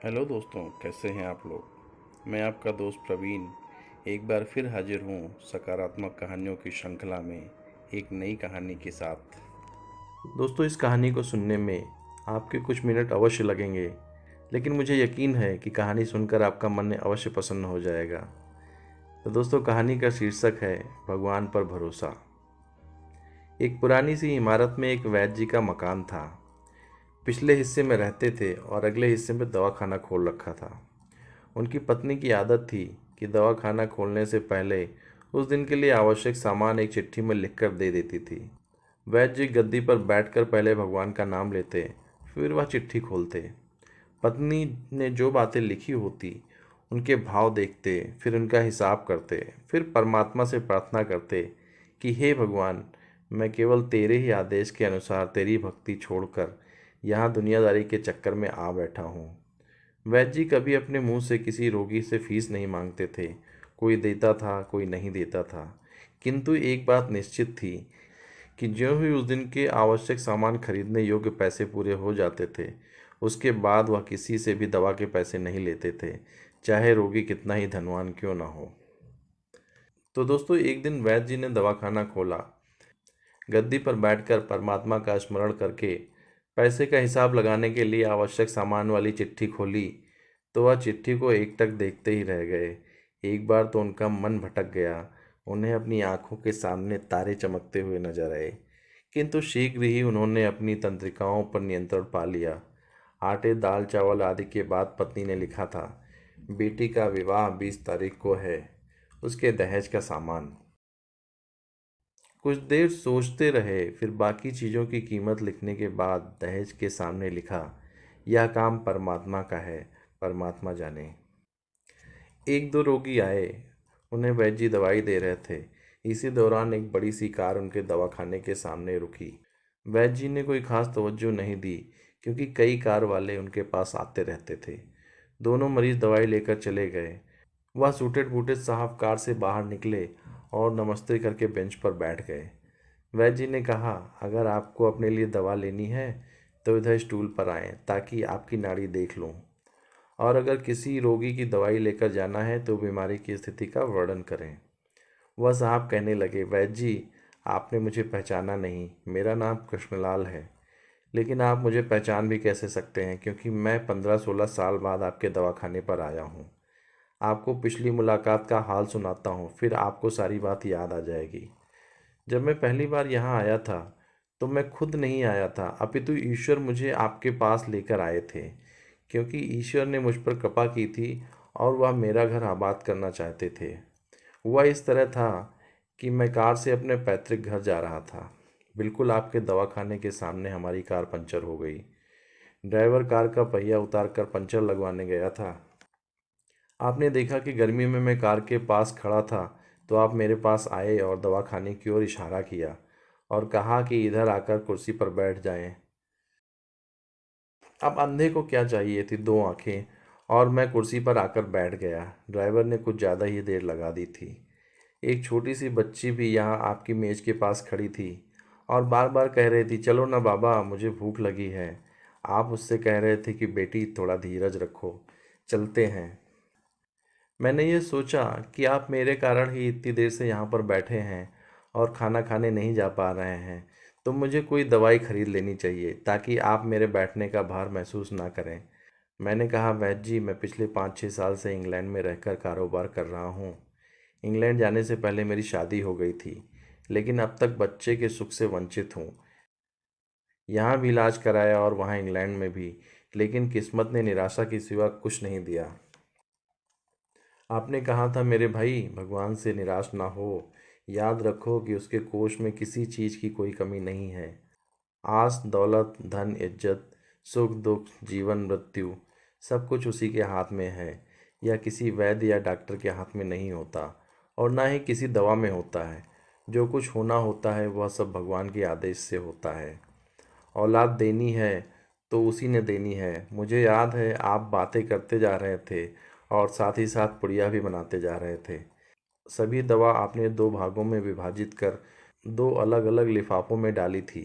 Hello दोस्तों, कैसे हैं आप लोग। मैं आपका दोस्त प्रवीण एक बार फिर हाजिर हूँ सकारात्मक कहानियों की श्रृंखला में एक नई कहानी के साथ। दोस्तों, इस कहानी को सुनने में आपके कुछ मिनट अवश्य लगेंगे, लेकिन मुझे यकीन है कि कहानी सुनकर आपका मन अवश्य प्रसन्न हो जाएगा। तो दोस्तों, कहानी का शीर्षक है भगवान पर भरोसा। एक पुरानी सी इमारत में एक वैद्य जी का मकान था। पिछले हिस्से में रहते थे और अगले हिस्से में दवाखाना खोल रखा था। उनकी पत्नी की आदत थी कि दवाखाना खोलने से पहले उस दिन के लिए आवश्यक सामान एक चिट्ठी में लिखकर दे देती थी। वैद्य जी गद्दी पर बैठकर पहले भगवान का नाम लेते, फिर वह चिट्ठी खोलते। पत्नी ने जो बातें लिखी होती उनके भाव देखते, फिर उनका हिसाब करते, फिर परमात्मा से प्रार्थना करते कि हे भगवान, मैं केवल तेरे ही आदेश के अनुसार तेरी भक्ति छोड़कर यहाँ दुनियादारी के चक्कर में आ बैठा हूँ। वैद्य जी कभी अपने मुंह से किसी रोगी से फीस नहीं मांगते थे। कोई देता था, कोई नहीं देता था, किंतु एक बात निश्चित थी कि ज्यों ही उस दिन के आवश्यक सामान खरीदने योग्य पैसे पूरे हो जाते थे, उसके बाद वह किसी से भी दवा के पैसे नहीं लेते थे, चाहे रोगी कितना ही धनवान क्यों ना हो। तो दोस्तों, एक दिन वैद्य जी ने दवाखाना खोला। गद्दी पर बैठकर परमात्मा का स्मरण करके पैसे का हिसाब लगाने के लिए आवश्यक सामान वाली चिट्ठी खोली, तो वह चिट्ठी को एकटक देखते ही रह गए। एक बार तो उनका मन भटक गया। उन्हें अपनी आंखों के सामने तारे चमकते हुए नजर आए, किंतु शीघ्र ही उन्होंने अपनी तंत्रिकाओं पर नियंत्रण पा लिया। आटे, दाल, चावल आदि के बाद पत्नी ने लिखा था, बेटी का विवाह 20 तारीख को है, उसके दहेज का सामान। कुछ देर सोचते रहे, फिर बाकी चीज़ों की कीमत लिखने के बाद दहेज के सामने लिखा, यह काम परमात्मा का है, परमात्मा जाने। एक दो रोगी आए, उन्हें वैद्य जी दवाई दे रहे थे। इसी दौरान एक बड़ी सी कार उनके दवाखाने के सामने रुकी। वैद्य जी ने कोई खास तवज्जो नहीं दी, क्योंकि कई कार वाले उनके पास आते रहते थे। दोनों मरीज दवाई लेकर चले गए। वह सूटेड बूटेड साहब कार से बाहर निकले और नमस्ते करके बेंच पर बैठ गए। वैद्य जी ने कहा, अगर आपको अपने लिए दवा लेनी है तो इधर स्टूल पर आएं, ताकि आपकी नाड़ी देख लूं, और अगर किसी रोगी की दवाई लेकर जाना है तो बीमारी की स्थिति का वर्णन करें। वह साहब कहने लगे, वैद्य जी, आपने मुझे पहचाना नहीं। मेरा नाम कृष्णलाल है, लेकिन आप मुझे पहचान भी कैसे सकते हैं, क्योंकि मैं 15-16 साल बाद आपके दवाखाने पर आया हूँ। आपको पिछली मुलाकात का हाल सुनाता हूँ, फिर आपको सारी बात याद आ जाएगी। जब मैं पहली बार यहाँ आया था तो मैं खुद नहीं आया था, अपितु ईश्वर मुझे आपके पास लेकर आए थे, क्योंकि ईश्वर ने मुझ पर कृपा की थी और वह मेरा घर आबाद करना चाहते थे। हुआ इस तरह था कि मैं कार से अपने पैतृक घर जा रहा था। बिल्कुल आपके दवाखाने के सामने हमारी कार पंचर हो गई। ड्राइवर कार का पहिया उतार कर पंचर लगवाने गया था। आपने देखा कि गर्मी में मैं कार के पास खड़ा था, तो आप मेरे पास आए और दवाखाने की ओर इशारा किया और कहा कि इधर आकर कुर्सी पर बैठ जाएं। अब अंधे को क्या चाहिए थी, दो आंखें, और मैं कुर्सी पर आकर बैठ गया। ड्राइवर ने कुछ ज़्यादा ही देर लगा दी थी। एक छोटी सी बच्ची भी यहाँ आपकी मेज के पास खड़ी थी और बार बार कह रही थी, चलो ना बाबा, मुझे भूख लगी है। आप उससे कह रहे थे कि बेटी थोड़ा धीरज रखो, चलते हैं। मैंने ये सोचा कि आप मेरे कारण ही इतनी देर से यहाँ पर बैठे हैं और खाना खाने नहीं जा पा रहे हैं, तो मुझे कोई दवाई खरीद लेनी चाहिए, ताकि आप मेरे बैठने का भार महसूस ना करें। मैंने कहा, वैद्य जी, मैं पिछले 5-6 साल से इंग्लैंड में रहकर कारोबार कर रहा हूँ। इंग्लैंड जाने से पहले मेरी शादी हो गई थी, लेकिन अब तक बच्चे के सुख से वंचित हूँ। यहाँ भी इलाज कराया और वहाँ इंग्लैंड में भी, लेकिन किस्मत ने निराशा के सिवा कुछ नहीं दिया। आपने कहा था मेरे भाई, भगवान से निराश ना हो। याद रखो कि उसके कोष में किसी चीज़ की कोई कमी नहीं है। आस, दौलत, धन, इज्जत, सुख दुख, जीवन मृत्यु, सब कुछ उसी के हाथ में है। यह किसी वैद्य या डॉक्टर के हाथ में नहीं होता, और ना ही किसी दवा में होता है। जो कुछ होना होता है वह सब भगवान के आदेश से होता है। औलाद देनी है तो उसी ने देनी है। मुझे याद है आप बातें करते जा रहे थे और साथ ही साथ पुड़िया भी बनाते जा रहे थे। सभी दवा आपने दो भागों में विभाजित कर दो अलग अलग लिफाफों में डाली थी।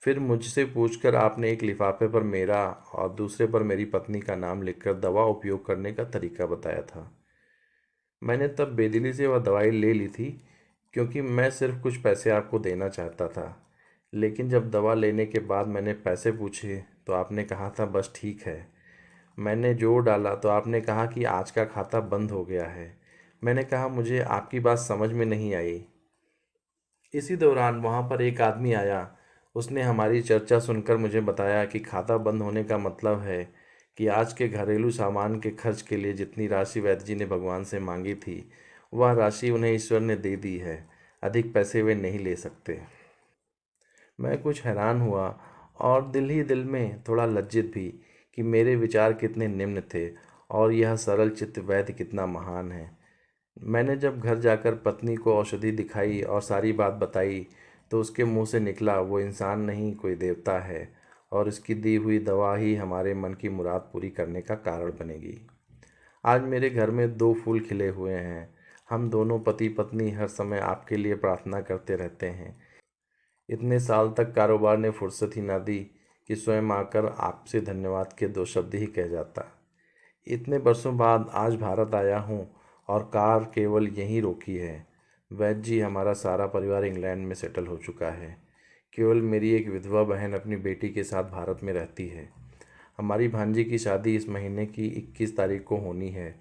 फिर मुझसे पूछकर आपने एक लिफाफे पर मेरा और दूसरे पर मेरी पत्नी का नाम लिखकर दवा उपयोग करने का तरीका बताया था। मैंने तब बेदिली से वह दवाई ले ली थी, क्योंकि मैं सिर्फ कुछ पैसे आपको देना चाहता था। लेकिन जब दवा लेने के बाद मैंने पैसे पूछे तो आपने कहा था बस ठीक है। मैंने जोर डाला तो आपने कहा कि आज का खाता बंद हो गया है। मैंने कहा मुझे आपकी बात समझ में नहीं आई। इसी दौरान वहाँ पर एक आदमी आया। उसने हमारी चर्चा सुनकर मुझे बताया कि खाता बंद होने का मतलब है कि आज के घरेलू सामान के खर्च के लिए जितनी राशि वैद्य जी ने भगवान से मांगी थी, वह राशि उन्हें ईश्वर ने दे दी है। अधिक पैसे वे नहीं ले सकते। मैं कुछ हैरान हुआ और दिल ही दिल में थोड़ा लज्जित भी कि मेरे विचार कितने निम्न थे और यह सरल चित्त वैद्य कितना महान है। मैंने जब घर जाकर पत्नी को औषधि दिखाई और सारी बात बताई तो उसके मुंह से निकला, वो इंसान नहीं कोई देवता है और इसकी दी हुई दवा ही हमारे मन की मुराद पूरी करने का कारण बनेगी। आज मेरे घर में दो फूल खिले हुए हैं। हम दोनों पति पत्नी हर समय आपके लिए प्रार्थना करते रहते हैं। इतने साल तक कारोबार ने फुर्सत ही ना दी कि स्वयं आकर आपसे धन्यवाद के दो शब्द ही कह जाता। इतने बरसों बाद आज भारत आया हूँ और कार केवल यहीं रोकी है। वैद्य जी, हमारा सारा परिवार इंग्लैंड में सेटल हो चुका है। केवल मेरी एक विधवा बहन अपनी बेटी के साथ भारत में रहती है। हमारी भांजी की शादी इस महीने की 21 तारीख को होनी है।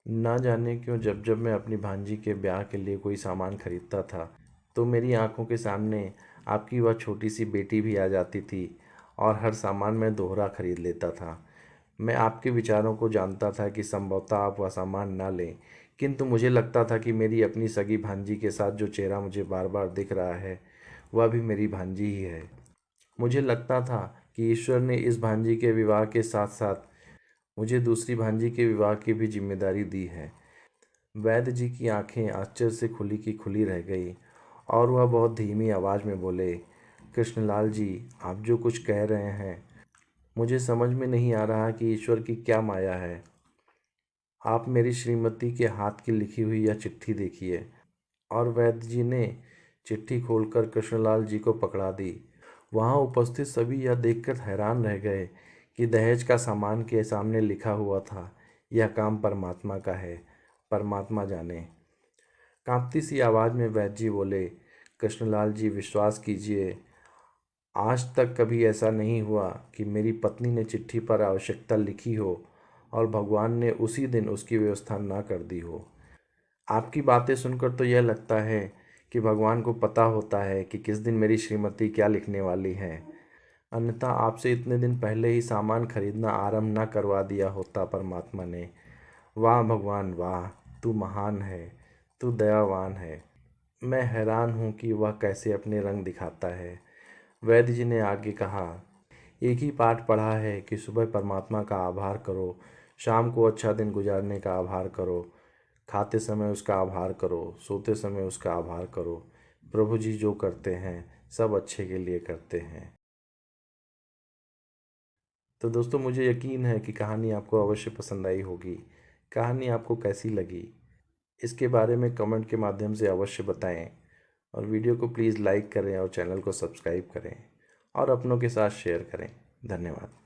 ना जाने क्यों जब जब मैं अपनी भांजी के ब्याह के लिए कोई सामान खरीदता था तो मेरी आंखों के सामने आपकी वह छोटी सी बेटी भी आ जाती थी और हर सामान मैं दोहरा खरीद लेता था। मैं आपके विचारों को जानता था कि संभवतः आप वह सामान ना लें, किंतु मुझे लगता था कि मेरी अपनी सगी भांजी के साथ जो चेहरा मुझे बार बार दिख रहा है वह भी मेरी भांजी ही है। मुझे लगता था कि ईश्वर ने इस भांजी के विवाह के साथ साथ मुझे दूसरी भांजी के विवाह की भी जिम्मेदारी दी है। वैद्य जी की आंखें आश्चर्य से खुली की खुली रह गई और वह बहुत धीमी आवाज़ में बोले, कृष्णलाल जी, आप जो कुछ कह रहे हैं मुझे समझ में नहीं आ रहा कि ईश्वर की क्या माया है। आप मेरी श्रीमती के हाथ की लिखी हुई यह चिट्ठी देखिए। और वैद्य जी ने चिट्ठी खोलकर कृष्णलाल जी को पकड़ा दी। वहाँ उपस्थित सभी यह देखकर हैरान रह गए कि दहेज का सामान के सामने लिखा हुआ था, यह काम परमात्मा का है, परमात्मा जाने। कांपती सी आवाज़ में वैद्य जी बोले, कृष्णलाल जी, विश्वास कीजिए, आज तक कभी ऐसा नहीं हुआ कि मेरी पत्नी ने चिट्ठी पर आवश्यकता लिखी हो और भगवान ने उसी दिन उसकी व्यवस्था ना कर दी हो। आपकी बातें सुनकर तो यह लगता है कि भगवान को पता होता है कि किस दिन मेरी श्रीमती क्या लिखने वाली है, अन्यथा आपसे इतने दिन पहले ही सामान खरीदना आरंभ न करवा दिया होता परमात्मा ने। वाह भगवान वाह, तू महान है, तू दयावान है। मैं हैरान हूँ कि वह कैसे अपने रंग दिखाता है। वैद्य जी ने आगे कहा, एक ही पाठ पढ़ा है कि सुबह परमात्मा का आभार करो, शाम को अच्छा दिन गुजारने का आभार करो, खाते समय उसका आभार करो, सोते समय उसका आभार करो। प्रभु जी जो करते हैं सब अच्छे के लिए करते हैं। तो दोस्तों, मुझे यकीन है कि कहानी आपको अवश्य पसंद आई होगी। कहानी आपको कैसी लगी इसके बारे में कमेंट के माध्यम से अवश्य बताएं और वीडियो को प्लीज़ लाइक करें और चैनल को सब्सक्राइब करें और अपनों के साथ शेयर करें। धन्यवाद।